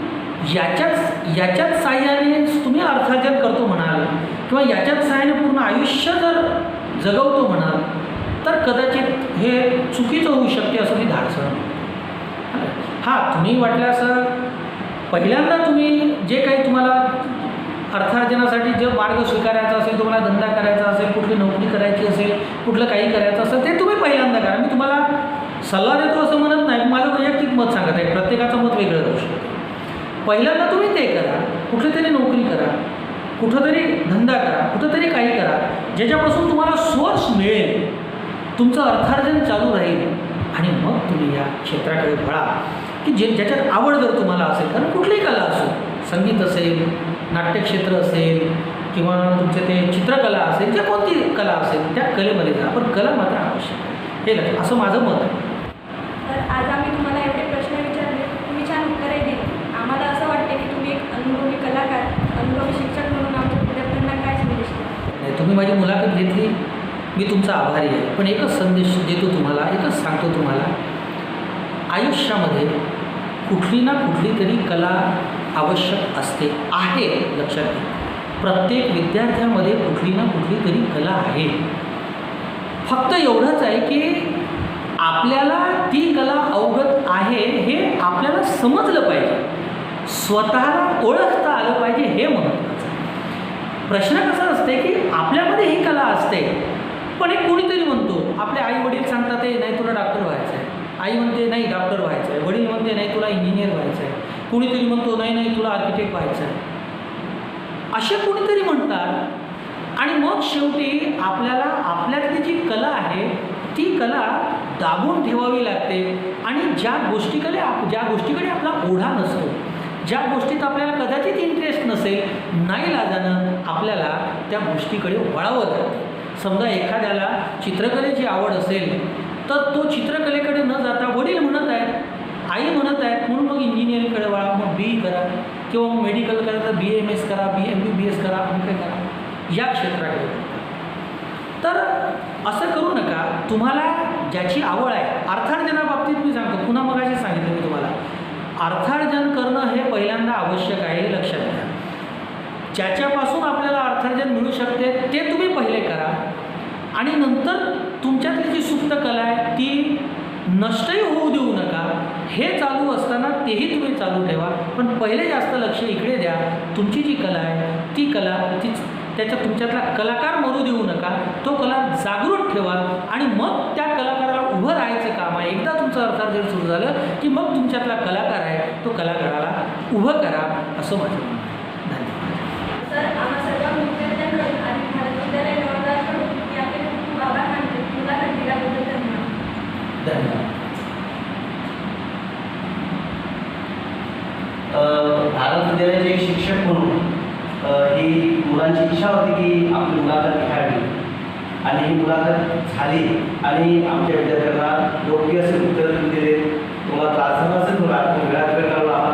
याच्याच साह्याने तुम्ही अर्थार्जन करतो म्हणाल किंवा याच्याच साह्याने पूर्ण आयुष्य जर जगवतो म्हणाल तर कदाचित हे चुकीचं होऊ शकते असं मी धाडसं. हां, तुम्ही वाटल्यास पहिल्यांदा तुम्ही जे काही तुम्हाला अर्थार्जनासाठी जे मार्ग स्वीकारायचा असेल, तुम्हाला धंदा करायचा असेल, कुठली नोकरी करायची असेल, कुठलं काही करायचं असेल ते तुम्ही पहिल्यांदा करा. मी तुम्हाला सल्ला देतो असं म्हणत नाही, माझं वैयक्तिक मत सांगत आहे. प्रत्येकाचं मत वेगळं राहू शकतं. पहिल्यांदा तुम्ही ते करा, कुठली तरी नोकरी करा, कुठंतरी धंदा करा, कुठंतरी काही करा ज्याच्यापासून तुम्हाला सोर्स मिळेल, तुमचं अर्थार्जन चालू राहील आणि मग तुम्ही या क्षेत्राकडे वळा की ज्याच्यात आवड जर तुम्हाला असेल. कारण कुठलीही कला असो, संगीत असेल, नाट्यक्षेत्र असेल किंवा तुमचे ते चित्रकला असेल, जे कोणती कला असेल त्या कलेमध्ये जा, पण कला मात्र आवश्यक आहे. हे लक्षात, असं माझं मत आहे. तर आज आम्ही तुम्हाला एवढे प्रश्न विचारले, तुम्ही छान उत्तरे दिली. आम्हाला असं वाटते की तुम्ही एक अनुभवी कलाकार, अनुभवी शिक्षक म्हणून आमच्या विद्यार्थ्यांना काय संदेश द्याल? नाही, तुम्ही माझी मुलाखत घेतली, मी तुमचा आभारी आहे. पण एकच संदेश देतो तुम्हाला, एकच सांगतो तुम्हाला, आयुष्यामध्ये कुठली ना कुठली तरी कला आवश्यक असते, आहे. लक्षात घ्या. प्रत्येक विद्यार्थ्यामध्ये कुठली ना कुठली तरी कला आहे. फक्त एवढंच आहे की आपल्याला ती कला अवगत आहे हे आपल्याला समजलं पाहिजे, स्वतःला ओळखता आलं पाहिजे, हे महत्त्वाचं आहे. प्रश्न कसा असते की आपल्यामध्ये ही कला असते, पण एक कोणीतरी म्हणतो, आपले आई वडील सांगतात ते नाही तुला डॉक्टर व्हायचं आहे, आई म्हणते नाही डॉक्टर व्हायचं आहे, वडील म्हणते नाही तुला इंजिनियर व्हायचं आहे, कोणीतरी म्हणतो नाही तुला आर्किटेक्ट व्हायचं आहे. असे कोणीतरी म्हणतात आणि मग शेवटी आपल्याला आपल्यातली जी कला आहे ती कला दाबून ठेवावी लागते आणि ज्या गोष्टीकडे आपला ओढा नसतो, ज्या गोष्टीत आपल्याला कदाचित इंटरेस्ट नसेल, नाईलाजानं आपल्याला त्या गोष्टीकडे वळावं लागतं. समजा एखाद्याला चित्रकलेची आवड असेल तर तो चित्रकलेकडे न जाता वडील म्हणत आहेत, आई म्हणत आहेत म्हणून मग इंजिनिअरिंगकडे वळा, मग BE करा किंवा मग मेडिकल करा तर BAMS करा, MBBS करा, काय करा, या क्षेत्राकडे. तर असं करू नका. तुम्हाला ज्याची आवड आहे, अर्थार्जनाबाबतीत मी सांगतो, पुन्हा मगाशी सांगितलं मी तुम्हाला, अर्थार्जन करणं हे पहिल्यांदा आवश्यक आहे, हे लक्षात घ्या. ज्याच्यापासून आपल्याला अर्थार्जन मिळू शकते ते तुम्ही पहिले करा आणि नंतर तुमच्यातली जी सुप्त कला आहे ती नष्टही होऊ देऊ नका. हे चालू असताना तेही तुम्ही चालू ठेवा, पण पहिले जास्त लक्ष इकडे द्या. तुमची जी कला आहे ती कला त्याच्यात तुमच्यातला कलाकार मरू देऊ नका, तो कला जागृत ठेवा आणि मग त्या कलाकाराला उभं राहायचं काम आहे. एकदा तुमचं अर्थार्जन सुरू झालं की मग तुमच्यातला कलाकार आहे तो कलाकाराला उभं करा, असं माझं म्हणणं आहे. धन्यवाद. सर, आम्हा सर्व विद्यार्थ्यांकडून आणि भारत विद्यालय नवोदयाकडून मी आपले खूप आभार मानते. मुलाखत दिल्याबद्दल धन्यवाद. धन्यवाद. भारत विद्यालयाचे एक शिक्षक म्हणून ही मुलांची इच्छा होती की आपली मुलाखत घ्यावी आणि ही मुलाखत झाली आणि आमच्या विद्यार्थ्यांना योग्य असे उत्तर दिले. तुम्हाला त्रास झाला असेल थोडा, वेळात वेळ काढून आम्हाला